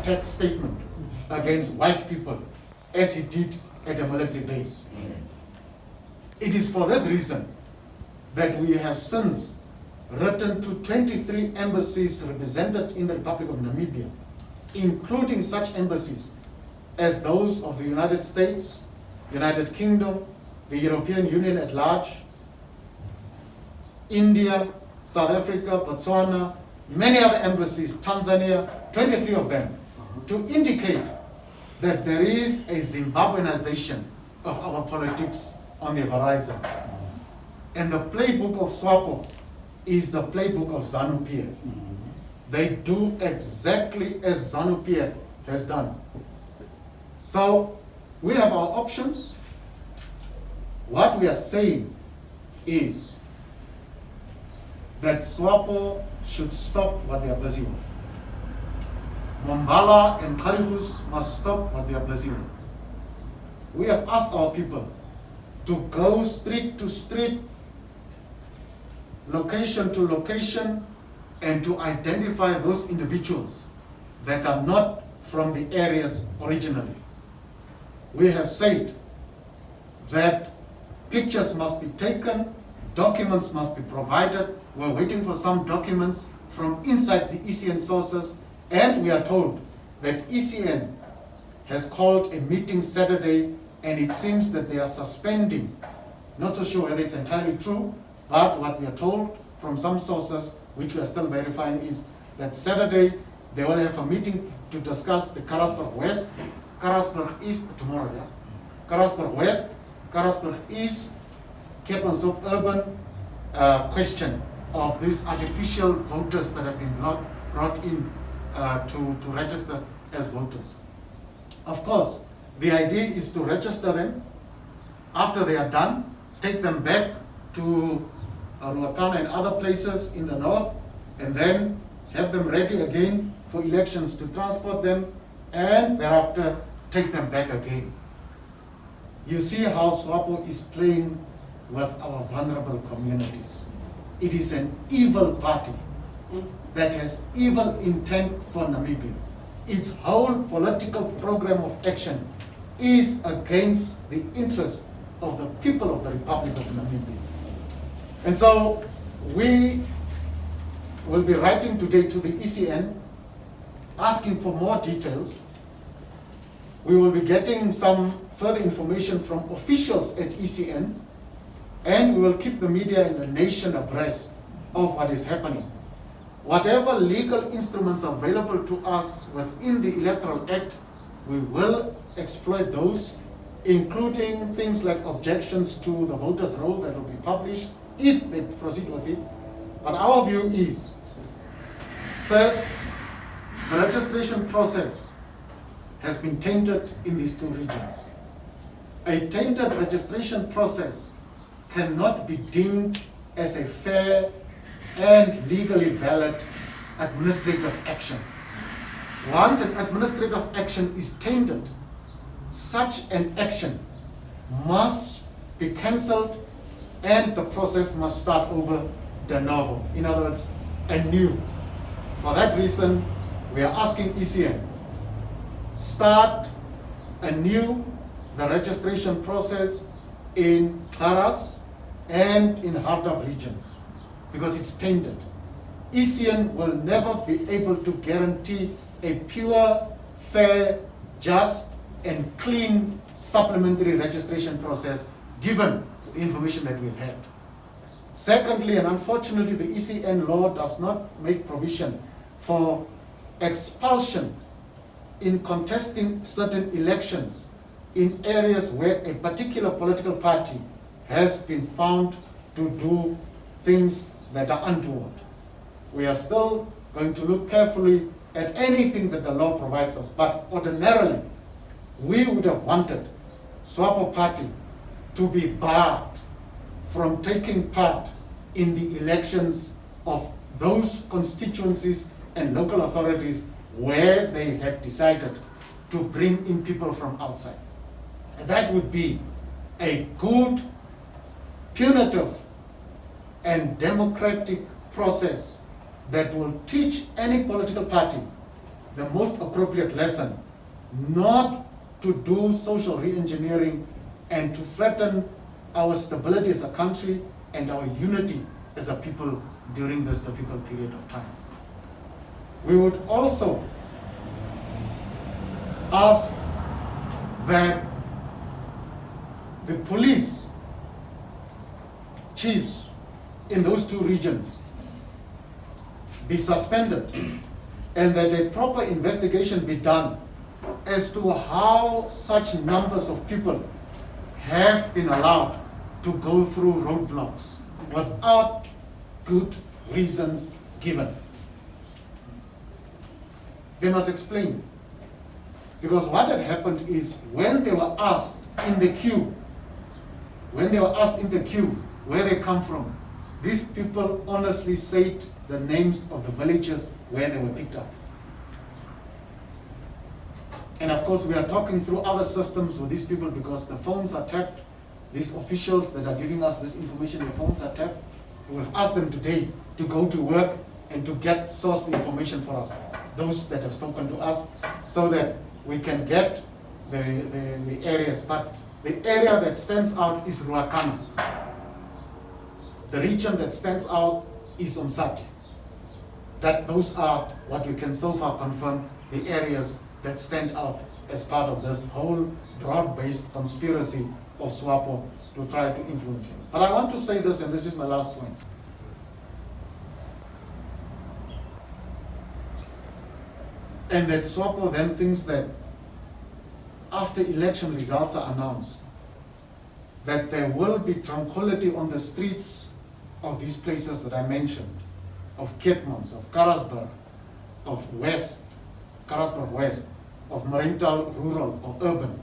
attack statement against white people as he did at a military base. It is for this reason that we have since written to 23 embassies represented in the Republic of Namibia, including such embassies as those of the United States, United Kingdom, the European Union at large, India, South Africa, Botswana, many other embassies, Tanzania, 23 of them, to indicate that there is a Zimbabweanization of our politics on the horizon. And the playbook of SWAPO is the playbook of ZANU-PF. They do exactly as ZANU-PF has done. So we have our options. What we are saying is that SWAPO should stop what they are busy with. Mombala and Kharibus must stop what they are busy with. We have asked our people to go street to street, location to location, and to identify those individuals that are not from the areas originally. We have said that pictures must be taken, documents must be provided. We're waiting for some documents from inside the ECN sources, and we are told that ECN has called a meeting Saturday, and it seems that they are suspending. Not so sure whether it's entirely true, but what we are told from some sources, which we are still verifying, is that Saturday they will have a meeting to discuss the Karasburg West, Karasburg East, tomorrow, yeah? Karasburg West, Karasburg East, Cape and South Urban question of these artificial voters that have been brought in to register as voters. Of course, the idea is to register them. After they are done, take them back to Ruakana and other places in the north, and then have them ready again for elections to transport them, and thereafter take them back again. You see how SWAPO is playing with our vulnerable communities. It is an evil party that has evil intent for Namibia. Its whole political program of action is against the interest of the people of the Republic of Namibia. And so we will be writing today to the ECN asking for more details. We will be getting some further information from officials at ECN, and we will keep the media and the nation abreast of what is happening. Whatever legal instruments are available to us within the Electoral Act, we will exploit those, including things like objections to the voters' roll that will be published if they proceed with it. But our view is, first, the registration process has been tainted in these two regions. A tainted registration process cannot be deemed as a fair and legally valid administrative action. Once an administrative action is tainted, such an action must be cancelled and the process must start over de novo. In other words, anew. For that reason, we are asking ECN, start anew the registration process in Kharas and in Hardap regions, because it's tainted. ECN will never be able to guarantee a pure, fair, just, and clean supplementary registration process given the information that we've had. Secondly, and unfortunately, the ECN law does not make provision for expulsion in contesting certain elections in areas where a particular political party has been found to do things that are untoward. We are still going to look carefully at anything that the law provides us, but ordinarily, we would have wanted SWAPO party to be barred from taking part in the elections of those constituencies and local authorities where they have decided to bring in people from outside. And that would be a good, punitive, and democratic process that will teach any political party the most appropriate lesson not to do social re-engineering and to threaten our stability as a country and our unity as a people during this difficult period of time. We would also ask that the police chiefs in those two regions be suspended and that a proper investigation be done as to how such numbers of people have been allowed to go through roadblocks without good reasons given. They must explain. Because what had happened is when they were asked in the queue, where they come from, these people honestly said the names of the villages where they were picked up. And of course, we are talking through other systems with these people because the phones are tapped. These officials that are giving us this information, their phones are tapped. We've asked them today to go to work and to get source information for us, those that have spoken to us, so that we can get the areas. But the area that stands out is Ruakana. The region that stands out is Umsati. Those are what we can so far confirm, the areas that stand out as part of this whole broad-based conspiracy of SWAPO to try to influence things. But I want to say this, and this is my last point. And that SWAPO then thinks that after election results are announced, that there will be tranquility on the streets of these places that I mentioned, of Keetmans, of Karasburg, of Karasburg West, of Marintal Rural or Urban,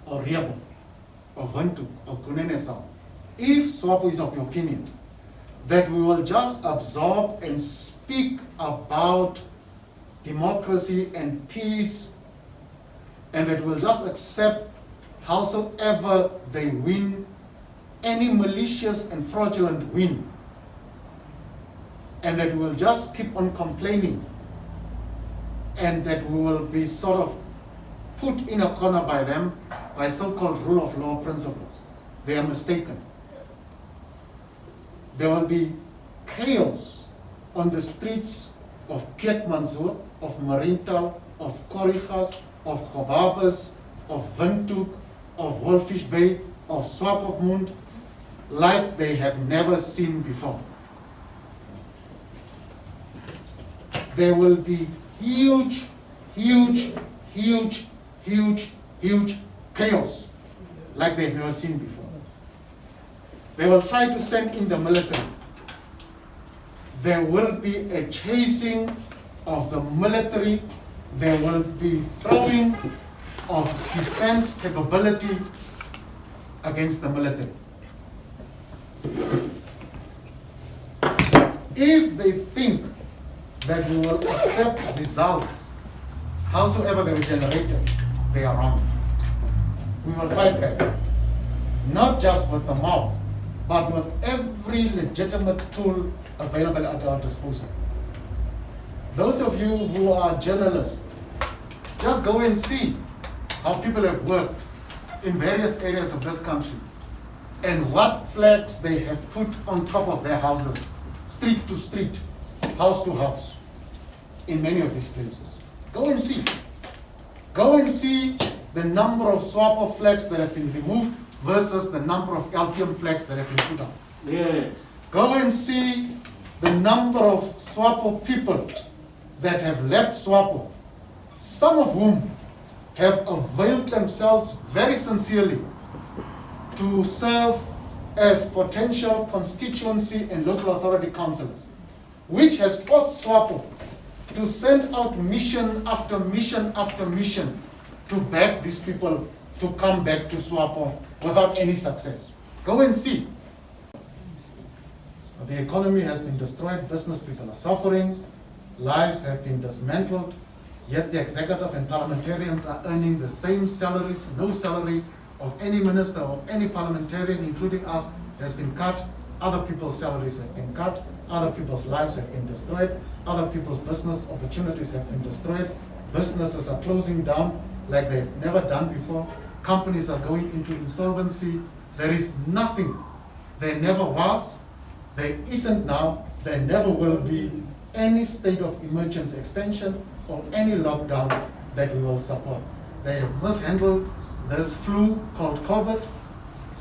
or Riabo, or Windhoek, or Kunene-South. If SWAPO is of the opinion that we will just absorb and speak about democracy and peace, and that we'll just accept howsoever they win, any malicious and fraudulent win, and that we'll just keep on complaining, and that we will be sort of put in a corner by them by so-called rule of law principles. They are mistaken. There will be chaos on the streets of Keetmanshoek, of Marintal, of Korigas, of Gobabas, of Windhoek, of Wolfish Bay, of Swakopmund, like they have never seen before. There will be huge chaos like they've never seen before. They will try to send in the military. There will be a chasing of the military. There will be throwing of defense capability against the military. If they think that we will accept results, howsoever they were generated, they are wrong. We will fight back, not just with the mouth, but with every legitimate tool available at our disposal. Those of you who are journalists, just go and see how people have worked in various areas of this country and what flags they have put on top of their houses, street to street, house to house, in many of these places. Go and see. Go and see the number of SWAPO flags that have been removed versus the number of LTM flags that have been put up. Yeah. Go and see the number of SWAPO people that have left SWAPO, some of whom have availed themselves very sincerely to serve as potential constituency and local authority councillors, which has forced SWAPO to send out mission after mission after mission to beg these people to come back to SWAPO without any success. Go and see. The economy has been destroyed, business people are suffering, lives have been dismantled, yet the executive and parliamentarians are earning the same salaries. No salary of any minister or any parliamentarian, including us, has been cut. Other people's salaries have been cut. other people's lives have been destroyed, other people's business opportunities have been destroyed, businesses are closing down like they've never done before, companies are going into insolvency. There is nothing. There never was, there isn't now, there never will be any state of emergency extension or any lockdown that we will support. They have mishandled this flu called COVID.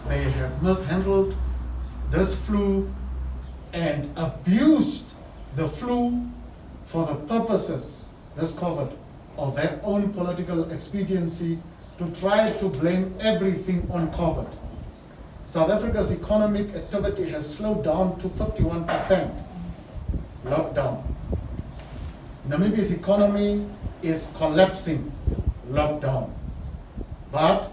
They have mishandled this flu and abused the flu for the purposes, this COVID, of their own political expediency to try to blame everything on COVID. South Africa's economic activity has slowed down to 51% lockdown. Namibia's economy is collapsing, lockdown. But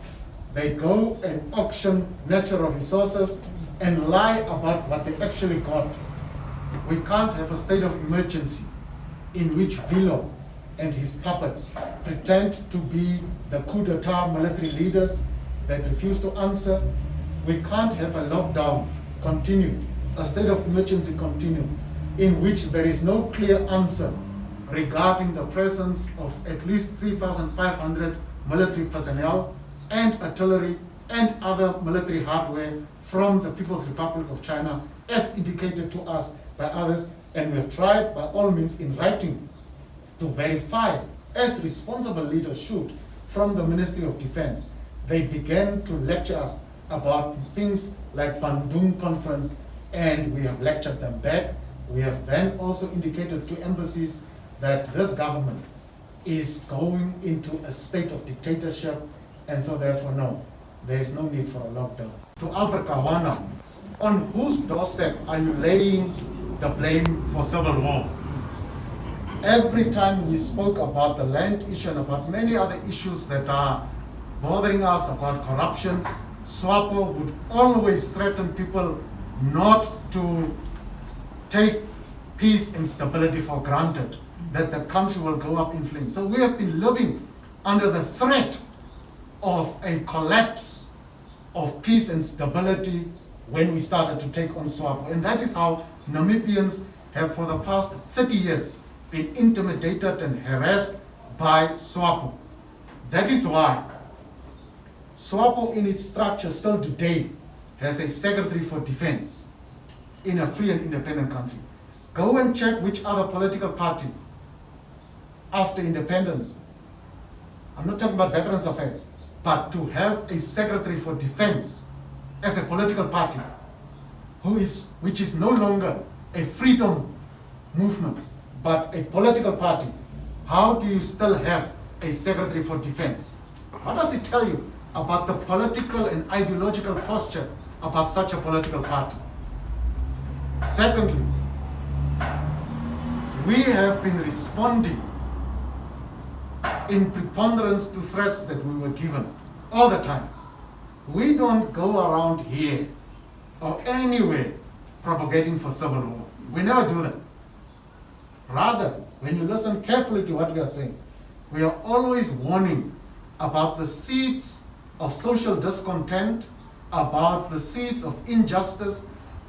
they go and auction natural resources and lie about what they actually got. We can't have a state of emergency in which Vilo and his puppets pretend to be the coup d'etat military leaders that refuse to answer. We can't have a lockdown continue, a state of emergency continue, in which there is no clear answer regarding the presence of at least 3,500 military personnel and artillery and other military hardware from the People's Republic of China, as indicated to us by others, and we have tried by all means in writing to verify, as responsible leaders should, from the Ministry of Defense. They began to lecture us about things like Bandung Conference, and we have lectured them back. We have then also indicated to embassies that this government is going into a state of dictatorship, and so therefore no, there is no need for a lockdown. To Albert Kawana, on whose doorstep are you laying the blame for civil war? Every time we spoke about the land issue and about many other issues that are bothering us, about corruption, Swartbooi would always threaten people not to take peace and stability for granted, that the country will go up in flames. So we have been living under the threat of a collapse of peace and stability when we started to take on Swartbooi. And that is how Namibians have for the past 30 years been intimidated and harassed by Swartbooi. That is why Swartbooi in its structure still today has a Secretary for Defense in a free and independent country. Go and check which other political party after independence, I'm not talking about Veterans Affairs, but to have a Secretary for Defense as a political party which is no longer a freedom movement, but a political party. How do you still have a Secretary for Defense? What does it tell you about the political and ideological posture about such a political party? Secondly, we have been responding in preponderance to threats that we were given all the time. We don't go around here or anywhere propagating for civil war. We never do that. Rather, when you listen carefully to what we are saying, we are always warning about the seeds of social discontent, about the seeds of injustice,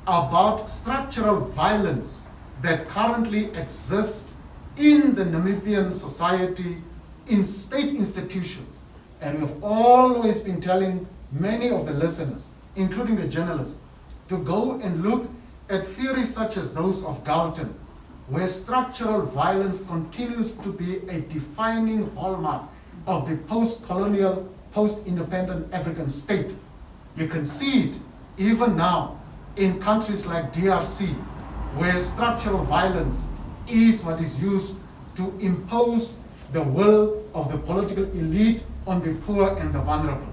about structural violence that currently exists in the Namibian society, in state institutions. And we have always been telling many of the listeners, including the journalists, to go and look at theories such as those of Galton, where structural violence continues to be a defining hallmark of the post-colonial, post-independent African state. You can see it even now in countries like DRC, where structural violence is what is used to impose the will of the political elite on the poor and the vulnerable.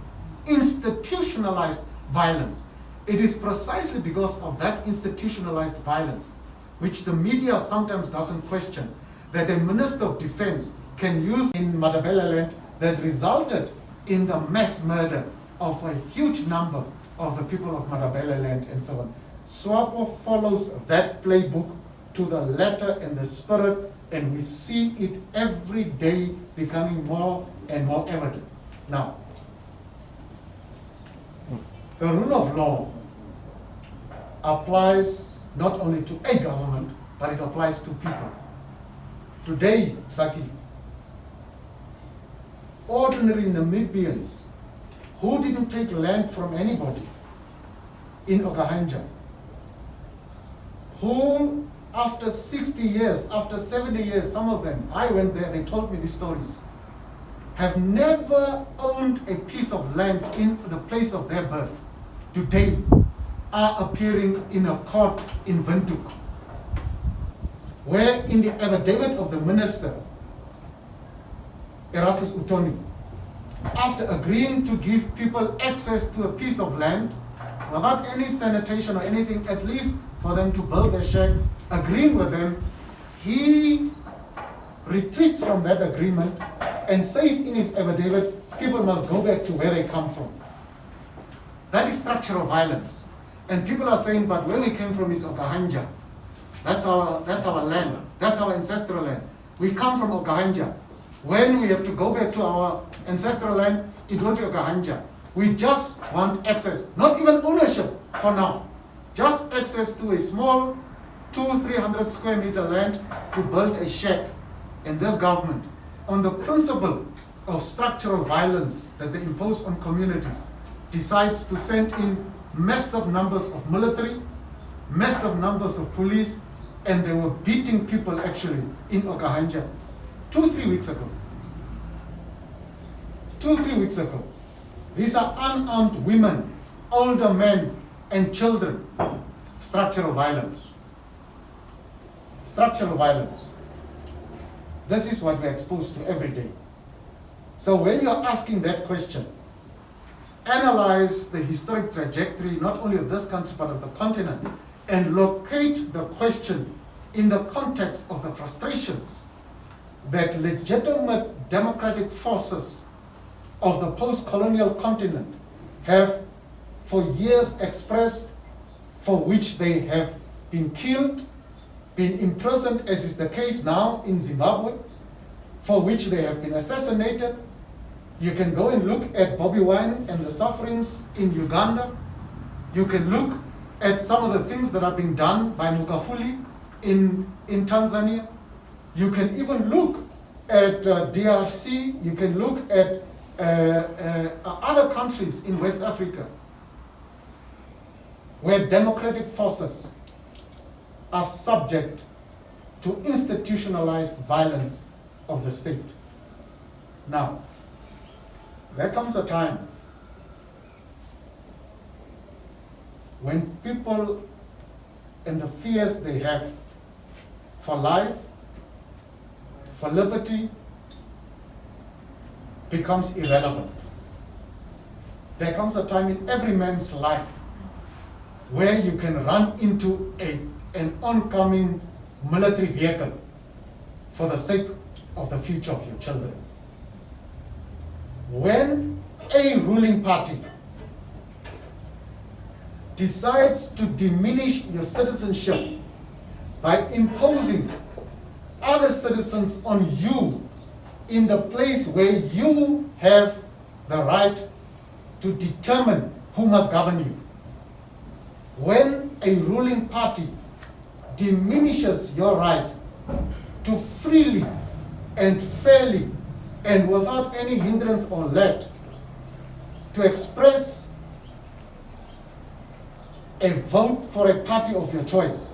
Institutionalized violence. It is precisely because of that institutionalized violence, which the media sometimes doesn't question, that a Minister of Defense can use in Matabeleland that resulted in the mass murder of a huge number of the people of Matabeleland and so on. Swartbooi follows that playbook to the letter and the spirit, and we see it every day becoming more and more evident. Now, the rule of law applies not only to a government, but it applies to people. Today, Saki, ordinary Namibians who didn't take land from anybody in Okahanja, who after 60 years, after 70 years, some of them, I went there, they told me these stories, have never owned a piece of land in the place of their birth, today are appearing in a court in Windhoek, where in the affidavit of the minister, Erastus Utoni, after agreeing to give people access to a piece of land without any sanitation or anything, at least for them to build their shack, agreeing with them, he retreats from that agreement and says in his affidavit, people must go back to where they come from. That is structural violence. And people are saying, but where we came from is Okahanja. That's our land. That's our ancestral land. We come from Okahanja. When we have to go back to our ancestral land, it won't be Okahanja. We just want access, not even ownership for now. Just access to a small 200-300 square meter land to build a shack. And this government, on the principle of structural violence that they impose on communities, decides to send in massive numbers of military, massive numbers of police, and they were beating people actually in Okahanja 2-3 weeks ago. 2-3 weeks ago. These are unarmed women, older men, and children. Structural violence. Structural violence. This is what we're exposed to every day. So when you're asking that question, analyze the historic trajectory, not only of this country, but of the continent, and locate the question in the context of the frustrations that legitimate democratic forces of the post-colonial continent have for years expressed, for which they have been killed, been imprisoned, as is the case now in Zimbabwe, for which they have been assassinated. You can go and look at Bobi Wine and the sufferings in Uganda. You can look at some of the things that are being done by Mugafuli in Tanzania. You can even look at DRC. You can look at other countries in West Africa where democratic forces are subject to institutionalized violence of the state. Now, there comes a time when people and the fears they have for life, for liberty, becomes irrelevant. There comes a time in every man's life where you can run into an oncoming military vehicle for the sake of the future of your children. When a ruling party decides to diminish your citizenship by imposing other citizens on you in the place where you have the right to determine who must govern you, when a ruling party diminishes your right to freely and fairly and without any hindrance or let to express a vote for a party of your choice,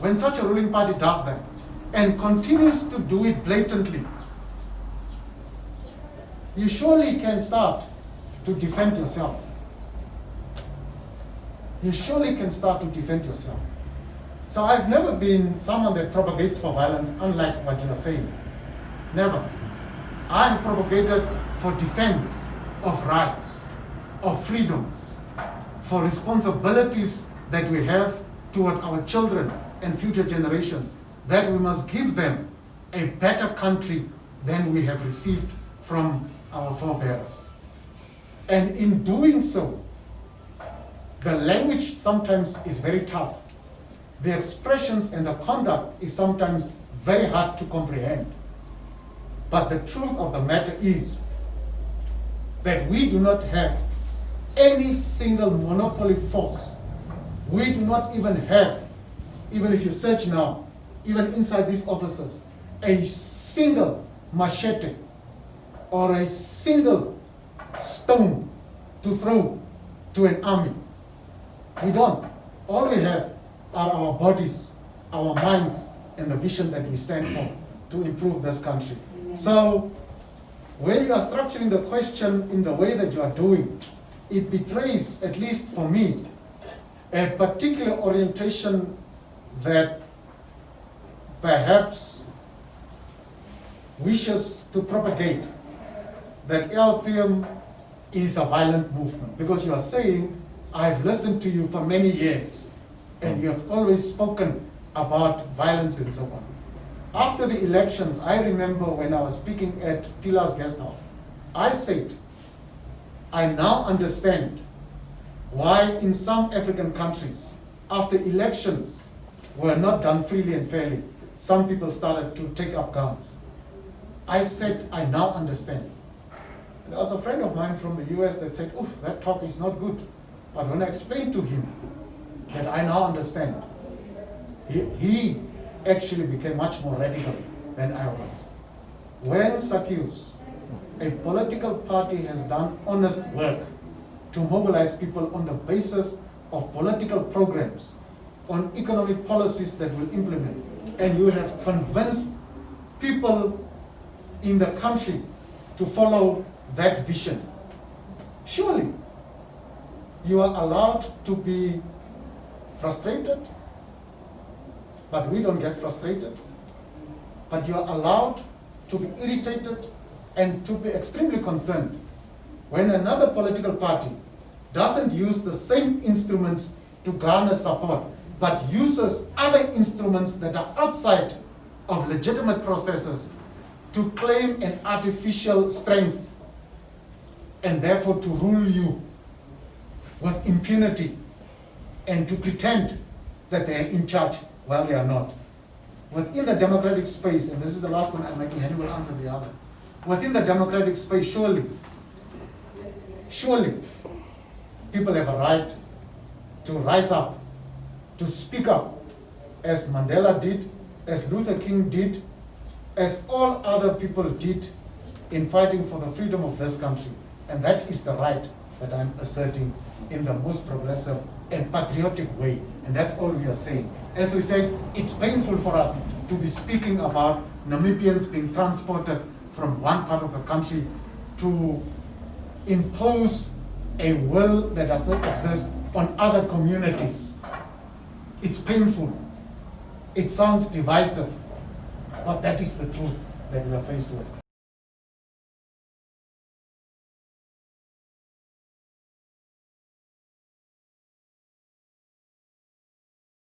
when such a ruling party does that and continues to do it blatantly, you surely can start to defend yourself. You surely can start to defend yourself. So I've never been someone that propagates for violence, unlike what you're saying. Never. I have propagated for defense of rights, of freedoms, for responsibilities that we have toward our children and future generations, that we must give them a better country than we have received from our forebears. And in doing so, the language sometimes is very tough. The expressions and the conduct is sometimes very hard to comprehend. But the truth of the matter is that we do not have any single monopoly force. We do not even have even if you search now, even inside these offices, a single machete or a single stone to throw to an army. We don't. All we have are our bodies, our minds, and the vision that we stand for to improve this country. So when you are structuring the question in the way that you are doing, it betrays, at least for me, a particular orientation that perhaps wishes to propagate that LPM is a violent movement. Because you are saying, I've listened to you for many years, and you have always spoken about violence and so on. After the elections, I remember when I was speaking at Tila's guest house, I said, I now understand why in some African countries, after elections were not done freely and fairly, some people started to take up guns. I said, I now understand. There was a friend of mine from the US that said, "Oof, that talk is not good." But when I explained to him that I now understand, he actually became much more radical than I was. When Sakius, a political party, has done honest work to mobilize people on the basis of political programs, on economic policies that will implement, and you have convinced people in the country to follow that vision, surely you are allowed to be frustrated, but we don't get frustrated. But you are allowed to be irritated and to be extremely concerned when another political party doesn't use the same instruments to garner support, but uses other instruments that are outside of legitimate processes to claim an artificial strength and therefore to rule you with impunity and to pretend that they are in charge while they are not. Within the democratic space, and this is the last one I'm making, Henry will answer the other. Within the democratic space, surely people have a right to rise up, to speak up, as Mandela did, as Luther King did, as all other people did in fighting for the freedom of this country. And that is the right that I'm asserting in the most progressive and patriotic way. And that's all we are saying. As we said, it's painful for us to be speaking about Namibians being transported from one part of the country to impose a will that does not exist on other communities. It's painful. It sounds divisive, but that is the truth that we are faced with.